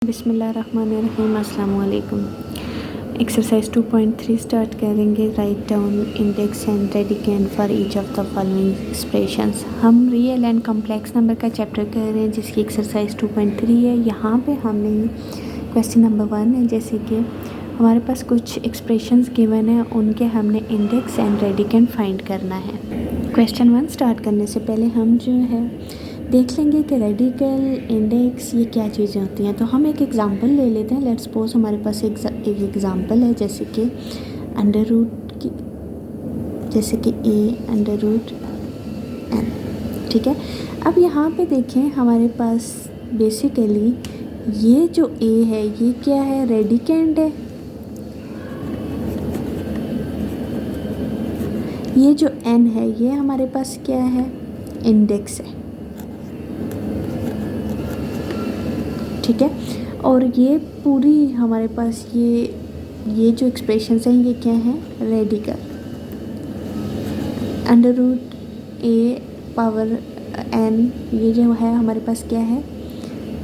बिस्मिल्लाहिर्रहमानिर्रहीम, अस्सलाम वालेकुम। एक्सरसाइज 2.3 स्टार्ट करेंगे। Write down index and radicand for each of the following expressions. हम रियल एंड कॉम्प्लेक्स नंबर का चैप्टर कर रहे हैं जिसकी एक्सरसाइज 2.3 है। यहाँ पे हमने क्वेश्चन नंबर 1 है, जैसे कि हमारे पास कुछ एक्सप्रेशंस गिवन है, उनके हमने इंडेक्स एंड रेडिकेंड फाइंड करना है। क्वेश्चन 1 स्टार्ट करने से पहले हम जो है देख लेंगे कि रेडिकल, इंडेक्स ये क्या चीज़ें होती हैं। तो हम एक एग्ज़ाम्पल ले लेते हैं। लेट्स सपोज हमारे पास एक एग्ज़ाम्पल है, जैसे कि अंडर रूट की, जैसे कि a अंडर रूट n, ठीक है। अब यहाँ पे देखें हमारे पास बेसिकली ये जो a है ये क्या है, रेडिकेंड है। ये जो n है ये हमारे पास क्या है, इंडेक्स है, ठीक है। और ये पूरी हमारे पास ये जो एक्सप्रेशंस हैं ये क्या हैं, radical. Under root a power n ये जो है हमारे पास क्या है,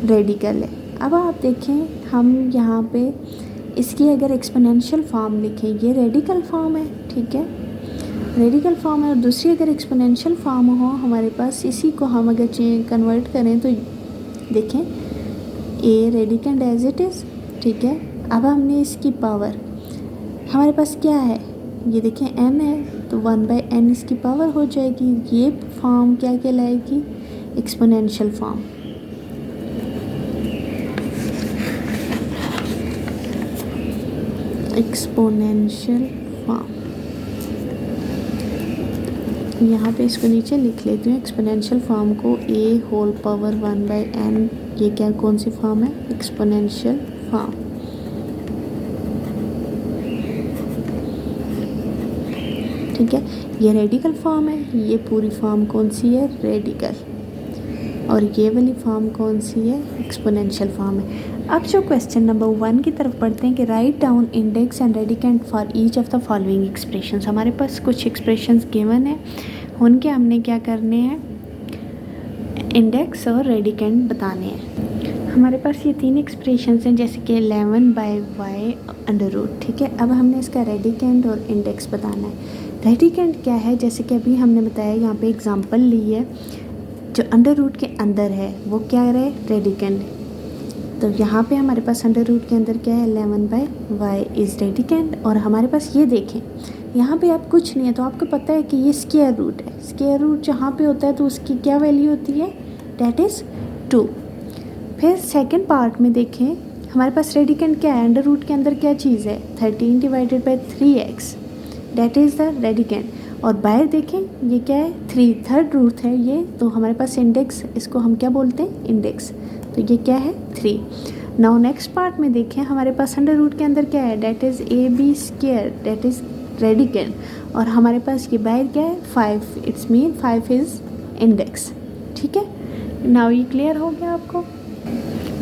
रेडिकल है। अब आप देखें हम यहाँ पे इसकी अगर एक्सपोनेंशियल फॉर्म लिखें, ये रेडिकल फॉर्म है, ठीक है, रेडिकल फॉर्म है। और दूसरी अगर एक्सपोनेंशियल फॉर्म हो हमारे पास, इसी को हम अगर कन्वर्ट करें तो देखें ए रेडिकेंड एज इट इज़, ठीक है। अब हमने इसकी पावर, हमारे पास क्या है, ये देखें n है तो 1/n इसकी पावर हो जाएगी। ये फॉर्म क्या कहलाएगी, एक्सपोनेंशियल फॉर्म। एक्सपोनेंशियल फॉर्म, यहाँ पे इसको नीचे लिख लेती हूँ एक्सपोनेंशियल फॉर्म को, a होल पावर 1/n। ये क्या, कौन सी फॉर्म है, एक्सपोनेंशियल फॉर्म। ठीक है, ये रेडिकल फॉर्म है। ये पूरी फॉर्म कौन सी है, रेडिकल। और ये वाली फॉर्म कौन सी है, एक्सपोनेंशियल फॉर्म है। अब जो क्वेश्चन नंबर 1 की तरफ पढ़ते हैं कि write down index and radicand for each of the following expressions. हमारे पास कुछ एक्सप्रेशंस गिवन है, उनके हमने क्या करने हैं, इंडेक्स और रेडिकेंड बताने हैं। हमारे पास ये 3 एक्सप्रेशंस हैं, जैसे कि 11/y अंडर रूट, ठीक है। अब हमने इसका रेडिकेंड और इंडेक्स बताना है। रेडिकेंड क्या है, जैसे कि अभी हमने बताया, यहाँ पे एग्जांपल ली है, जो अंडर रूट के अंदर है वो क्या है, रेडिकेंड। तो यहाँ पे हमारे पास अंडर रूट के अंदर क्या है, 11/y इज़ रेडिकेंड। और हमारे पास ये देखें यहाँ पे आप कुछ नहीं है, तो आपको पता है कि ये स्क्वायर रूट है। स्क्वायर रूट जहाँ पे होता है तो उसकी क्या वैल्यू होती है, डेट इज़ 2। फिर सेकंड पार्ट में देखें हमारे पास रेडिकेंड क्या है, अंडर रूट के अंदर क्या चीज़ है, 13/3x, that is the radicand. और बाहर देखें ये क्या है, 3 थर्ड रूट है ये, तो हमारे पास इंडेक्स, इसको हम क्या बोलते हैं, इंडेक्स। तो ये क्या है, 3। नाउ नेक्स्ट पार्ट में देखें हमारे पास अंडर रूट के अंदर क्या है, that is ab², that is radicand. और हमारे पास ये बाहर क्या है, 5, इट्स मीन 5 इज़ इंडेक्स, ठीक है। नाउ ये क्लियर हो गया आपको।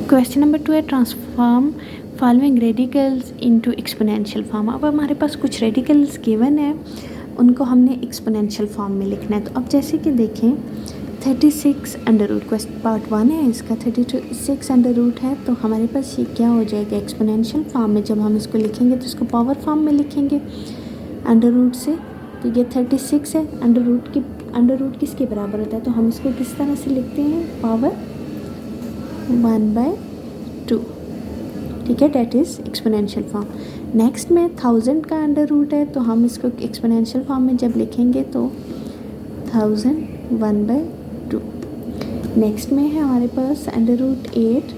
क्वेश्चन नंबर 2 है transform following radicals into exponential form. अब हमारे पास कुछ रेडिकल्स गिवन है, उनको हमने एक्सपोनेंशियल फॉर्म में लिखना है। तो अब जैसे कि देखें 36 अंडर रूट, क्वेश्चन पार्ट 1 है इसका, 36 अंडर रूट है। तो हमारे पास ये क्या हो जाएगा, एक्सपोनेंशियल फॉर्म में। जब हम इसको लिखेंगे तो इसको पावर फॉर्म में लिखेंगे अंडर रूट से। तो ये 36 है, अंडर रूट किसके बराबर होता है, तो हम इसको किस तरह से लिखते हैं, पावर 1/2, ठीक है, that is exponential form. Next में 1000 का अंडर रूट है, तो हम इसको एक्सपोनेंशियल फॉर्म में जब लिखेंगे तो 1000 1/2। नेक्स्ट में है हमारे पास अंडर रूट 8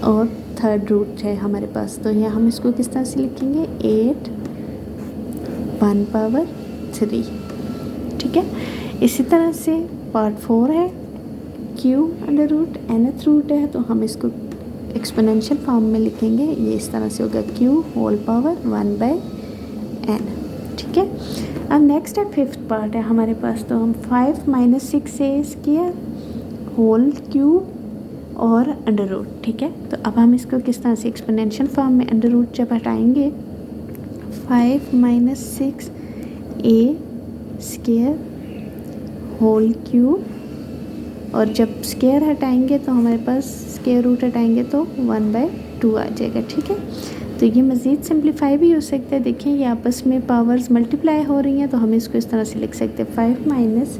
और थर्ड रूट है हमारे पास, तो यहाँ हम इसको किस तरह से लिखेंगे, 8 1/3, ठीक है। इसी तरह से पार्ट 4 है q under root nth root है, तो हम इसको एक्सपोनेंशियल फॉर्म में लिखेंगे, ये इस तरह से होगा q होल पावर 1/n, ठीक है। अब नेक्स्ट है 5th पार्ट है हमारे पास, तो हम 5 - 6 स्क्वायर होल क्यूब और अंडर रूट, ठीक है। तो अब हम इसको किस तरह से एक्सपोनेंशियल फॉर्म में अंडर रूट जब हटाएंगे, 5 - 6 a स्क्वायर होल क्यूब, और जब स्क्वायर हटाएंगे तो हमारे पास स्क्वायर रूट हटाएंगे तो 1/2 आ जाएगा। ठीक है, तो ये मज़ीद सिंप्लीफाई भी हो सकता है। देखिए ये आपस में पावर्स मल्टीप्लाई हो रही हैं, तो हम इसको इस तरह से लिख सकते हैं 5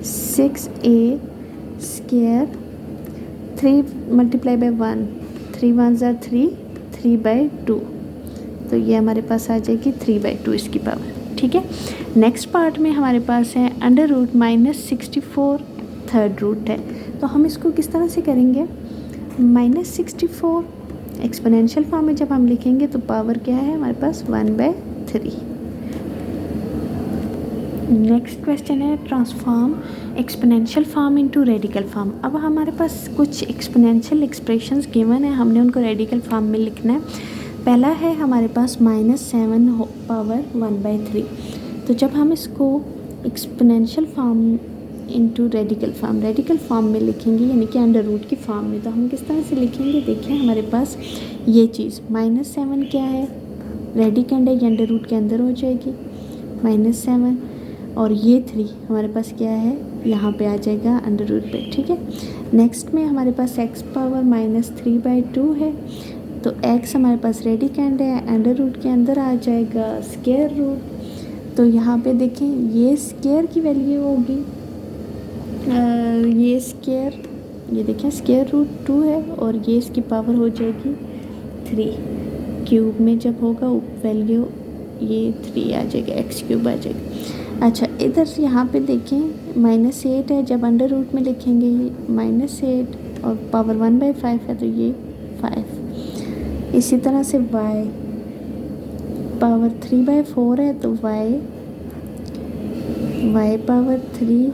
- 6a स्क्वायर 3 × 1 3 1 ज़ा 3 3/2, तो ये हमारे पास आ जाएगी 3/2 इसकी पावर। ठीक है, नेक्स्ट पार्ट में हमारे पास है √-64 थर्ड रूट है, तो हम इसको किस तरह से करेंगे। -64 एक्सपोनेंशियल फॉर्म में जब हम लिखेंगे तो पावर क्या है हमारे पास 1/3। नेक्स्ट क्वेश्चन है transform exponential form into radical form. अब हमारे पास कुछ एक्सपोनेंशियल एक्सप्रेशंस गिवन है, हमने उनको रेडिकल फॉर्म में लिखना है। पहला है हमारे पास -7 पावर 1/3, तो जब हम इसको exponential form into radical form में लिखेंगे, यानी कि अंडर रूट की फॉर्म में, तो हम किस तरह से लिखेंगे। देखिए हमारे पास ये चीज़ -7 क्या है, रेडिकेंड है, ये अंडर रूट के अंदर हो जाएगी -7, और ये 3 हमारे पास क्या है, यहाँ पे आ जाएगा अंडर रूट पे। ठीक है, नेक्स्ट में हमारे पास x पावर -3/2 है, तो x हमारे पास रेडिकेंड है, अंडर रूट के अंदर आ जाएगा स्क्वायर रूट। तो यहाँ पे देखें ये स्क्वायर की वैल्यू होगी, ये स्क्वायर, ये देखें स्क्वायर रूट 2 है, और ये इसकी पावर हो जाएगी 3, क्यूब में जब होगा वैल्यू ये 3 आ जाएगा, x³ आ जाएगा। अच्छा इधर यहाँ पे देखें -8 है, जब अंडर रूट में लिखेंगे ये -8 और पावर 1/5 है, तो ये 5। इसी तरह से y पावर 3/4 है, तो y पावर 3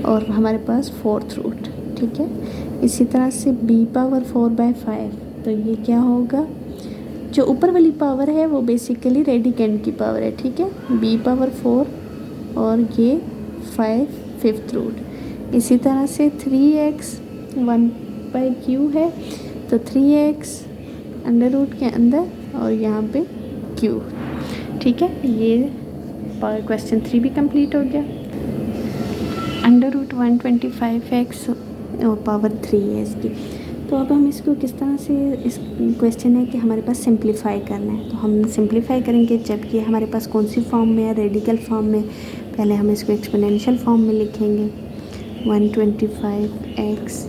और हमारे पास 4th रूट। ठीक है, इसी तरह से b पावर 4/5, तो ये क्या होगा, जो ऊपर वाली पावर है वो बेसिकली रेडिकेंड की पावर है। ठीक है, b पावर 4 और ये 5 5th रूट। इसी तरह से 3x 1/q है, तो 3x अंडर रूट के अंदर और यहाँ पे q। ठीक है, ये क्वेश्चन 3 भी कंप्लीट हो गया। √125x और पावर 3 है इसकी। तो अब हम इसको किस तरह से, इस क्वेश्चन है कि हमारे पास सिंप्लीफाई करना है, तो हम सिंप्लीफाई करेंगे जबकि हमारे पास कौन सी फॉर्म में है, रेडिकल फॉर्म में। पहले हम इसको एक्सपोनेंशियल फॉर्म में लिखेंगे 125x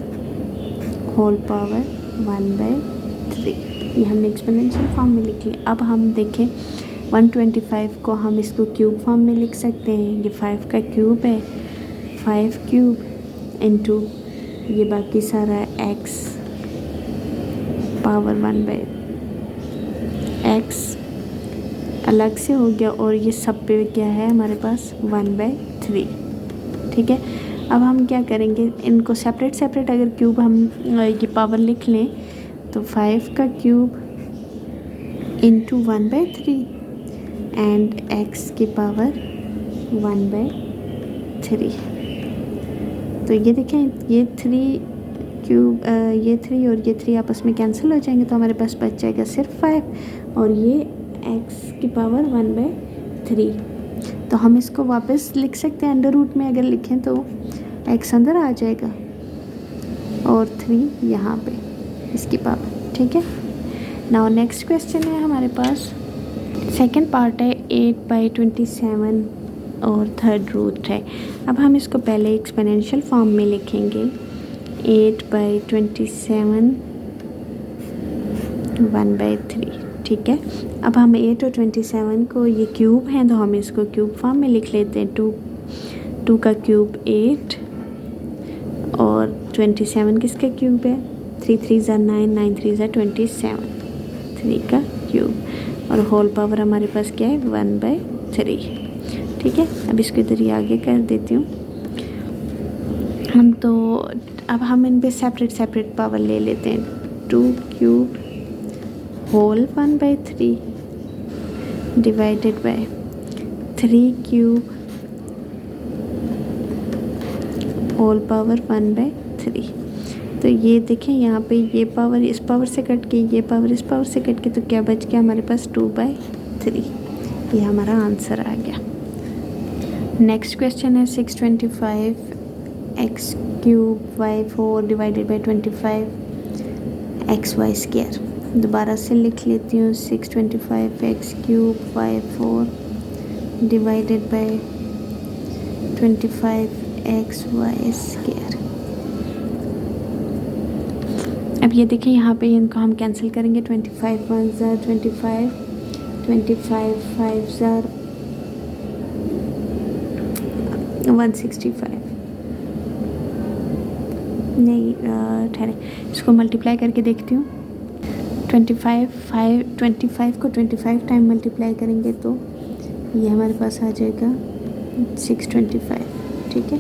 होल पावर 1/3, ये हमने एक्सपोनेंशियल फॉर्म में लिख लिया। अब हम देखें 125 को हम इसको क्यूब फॉर्म में लिख सकते हैं, ये 5 का क्यूब है, 5³ इंटू ये बाकी सारा x पावर 1/x अलग से हो गया, और ये सब पे क्या है हमारे पास 1/3। ठीक है, अब हम क्या करेंगे, इनको सेपरेट अगर क्यूब हम ये पावर लिख लें, तो 5 का क्यूब इंटू 1/3 एंड x की पावर 1/3। तो ये देखें ये 3³ ये 3 और ये 3 आपस में कैंसिल हो जाएंगे, तो हमारे पास बच जाएगा सिर्फ 5 और ये x की पावर 1/3। तो हम इसको वापस लिख सकते हैं, अंडर रूट में अगर लिखें तो x अंदर आ जाएगा और 3 यहाँ पे इसकी पावर। ठीक है, नाउ नेक्स्ट क्वेश्चन है हमारे पास, सेकंड पार्ट है 8/27 और थर्ड रूट है। अब हम इसको पहले एक्सपोनेंशियल फॉर्म में लिखेंगे 8/27 1/3। ठीक है, अब हम 8 और 27 को, ये क्यूब हैं तो हम इसको क्यूब फॉर्म में लिख लेते हैं। 2 का क्यूब 8 और 27 किसका क्यूब है, 3 3 ज़ा 9 9 3 ज़ा 27, 3 का क्यूब और होल पावर हमारे पास क्या है 1/3। ठीक है, अब इसको इधर ही आगे कर देती हूँ हम। तो अब हम इन पे सेपरेट पावर ले लेते हैं। 2³ whole 1/3 divided by 3³ whole power 1/3। तो ये देखें यहाँ पे ये पावर इस पावर से कट के, ये पावर इस पावर से कट के, तो क्या बच गया हमारे पास 2/3। ये हमारा आंसर आ गया। नेक्स्ट क्वेश्चन है 625x³ cube Y 4 divided by 25 X Y square. दोबारा से लिख लेती हूँ 625 X cube Y 4 divided by 25 X Y square. अब ये देखिए यहाँ पे इनको हम कैंसिल करेंगे। 25 1 ज़ार 25, 25 5 ज़ार 165। नहीं ठहरे, इसको मल्टीप्लाई करके देखती हूँ। 25 को 25 टाइम मल्टीप्लाई करेंगे तो ये हमारे पास आ जाएगा 625। ठीक है,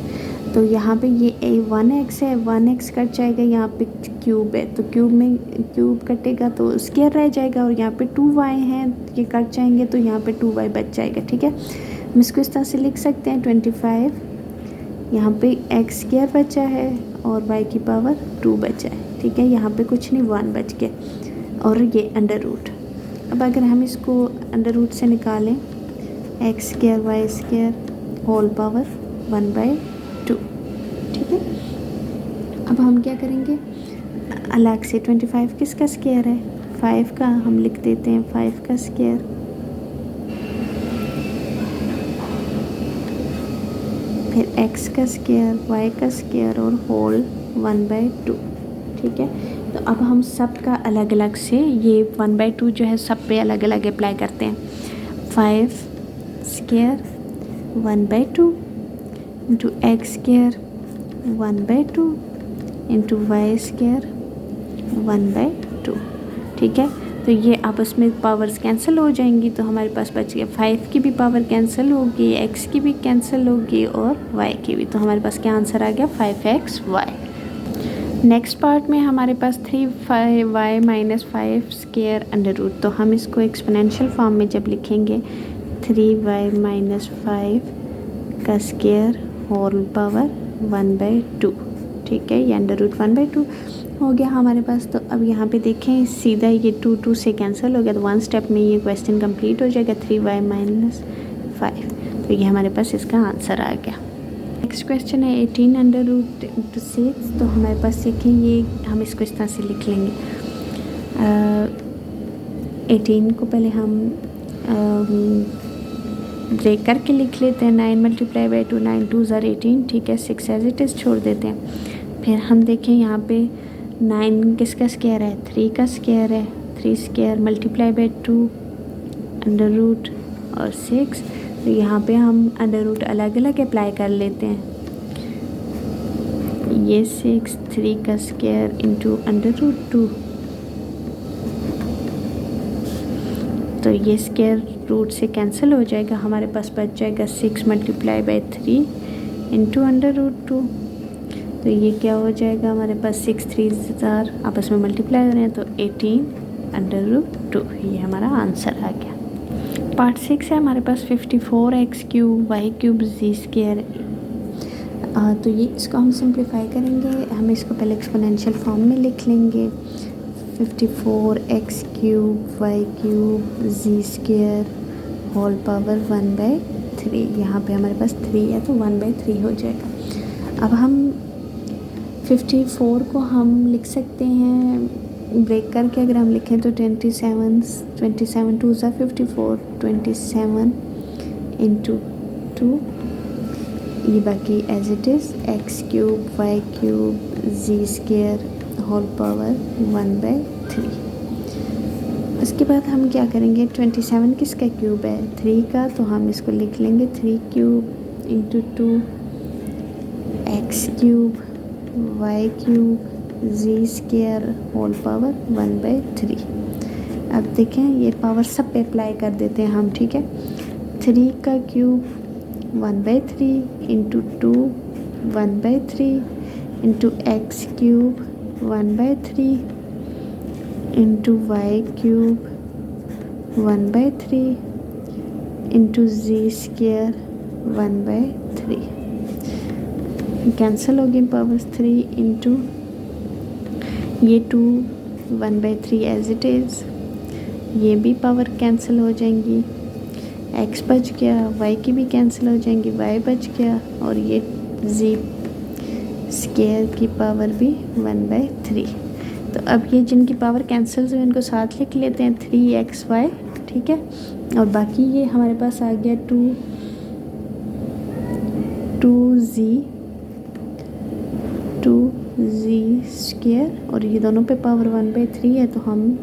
तो यहाँ पे ये 1x है, 1x कट जाएगा, यहाँ पे क्यूब है तो क्यूब में क्यूब कटेगा तो स्क्वायर रह जाएगा, और यहाँ पे 2y हैं ये कट जाएंगे तो यहाँ पे 2y बच जाएगा। ठीक है, हम इसको इस तरह से लिख सकते हैं 25, यहाँ पे एक्स स्क्वायर बचा है और y की पावर 2 बचा है। ठीक है, यहाँ पे कुछ नहीं 1 बच गया, और ये अंडर रूट। अब अगर हम इसको अंडर रूट से निकालें X square Y square whole power 1/2। ठीक है, अब हम क्या करेंगे, अलग से 25 किसका स्क्वायर है, 5 का, हम लिख देते हैं 5 का स्क्वायर, फिर x का स्क्वायर, y का स्क्वायर और होल 1/2। ठीक है, तो अब हम सब का अलग अलग से ये 1/2 जो है सब पे अलग अलग अप्लाई करते हैं। 5 square 1/2 into X square 1/2 into Y square 1/2। ठीक है, तो ये आपस में पावर्स कैंसिल हो जाएंगी, तो हमारे पास बच गया 5 की भी पावर कैंसिल होगी, x की भी कैंसिल होगी और y की भी, तो हमारे पास क्या आंसर आ गया 5xy। नेक्स्ट पार्ट में हमारे पास 3y minus 5 square under root, तो हम इसको एक्सपोनेंशियल फॉर्म में जब लिखेंगे 3y माइनस 5 का स्क्वायर होल पावर 1/2। ठीक है, ये अंडर रूट 1/2 हो गया हमारे पास। तो अब यहाँ पे देखें सीधा ये 2 से कैंसिल हो गया, तो 1 स्टेप में ये क्वेश्चन कंप्लीट हो जाएगा 3y माइनस 5। तो ये हमारे पास इसका आंसर आ गया। नेक्स्ट क्वेश्चन है 18 अंडर रूट 6। तो हमारे पास देखें ये हम इसको इस तरह से लिख लेंगे। 18 को पहले हम ब्रेक करके लिख लेते हैं, 9 मल्टीप्लाई बाई 2, 9 2 ज़ार 18। ठीक है, 6 एज इट इज़ छोड़ देते हैं। फिर हम देखें यहाँ पे 9 किसका स्क्वायर है, 3 का स्क्वायर है, 3 square multiply by 2 under root और 6। तो यहाँ पे हम अंडर रूट अलग अलग अप्लाई कर लेते हैं। ये 6 3 का स्क्वायर इंटू अंडर रूट 2, तो ये स्क्वायर रूट से कैंसिल हो जाएगा, हमारे पास बच जाएगा 6 multiply by 3 into under root 2। तो ये क्या हो जाएगा हमारे पास 6 3 ज़ार आपस में मल्टीप्लाई हो रहे हैं, तो 18 अंडर रूट 2, ये हमारा आंसर आ गया। पार्ट 6 है हमारे पास 54 x cube Y cube G square. तो ये इसको हम सिंप्लीफाई करेंगे, हम इसको पहले एक्सपोनेंशियल फॉर्म में लिख लेंगे। 54 x cube Y cube G square whole power 1/3। यहाँ पे हमारे पास 3 है तो 1/3 हो जाएगा। अब हम 54 को हम लिख सकते हैं ब्रेक करके, अगर हम लिखें तो 27 2 ज़ा 54, 27 इंटू 2, ये बाकी as it is X cube Y cube G square whole power 1/3। उसके बाद हम क्या करेंगे, 27 किसका क्यूब है, 3 का, तो हम इसको लिख लेंगे 3 cube into 2 X cube Y cube G square whole power 1/3। अब देखें ये पावर सब पे अप्लाई कर देते हैं हम। ठीक है, 3 का cube 1/3 into 2 1/3 into X cube 1/3 into Y cube 1/3 into G square 1/3। Cancel हो गई पावर्स 3 इंटू ये 2 1/3 एज इट इज़, ये भी पावर कैंसिल हो जाएंगी, एक्स बच गया, वाई की भी कैंसिल हो जाएंगी, वाई बच गया, और ये जी स्क्वायर की पावर भी 1/3। तो अब ये जिनकी पावर कैंसिल्स हुई उनको साथ लिख लेते हैं 3xy, ठीक है। और बाकी ये हमारे पास आ गया 2z स्क्वायर, और ये दोनों पे पावर 1/3 है, तो हम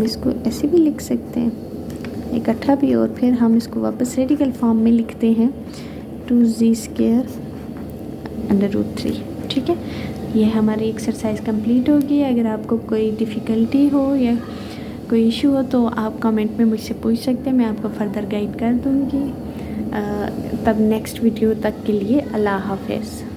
इसको ऐसे भी लिख सकते हैं इकट्ठा भी, और फिर हम इसको वापस रेडिकल फॉर्म में लिखते हैं 2z स्क्वायर √3, ठीक है। ये हमारी एक्सरसाइज कंप्लीट होगी। अगर आपको कोई डिफ़िकल्टी हो या कोई इशू हो तो आप कमेंट में मुझसे पूछ सकते हैं, मैं आपको फर्दर गाइड कर दूँगी। तब नेक्स्ट वीडियो तक के लिए अल्लाह हाफ़िज़।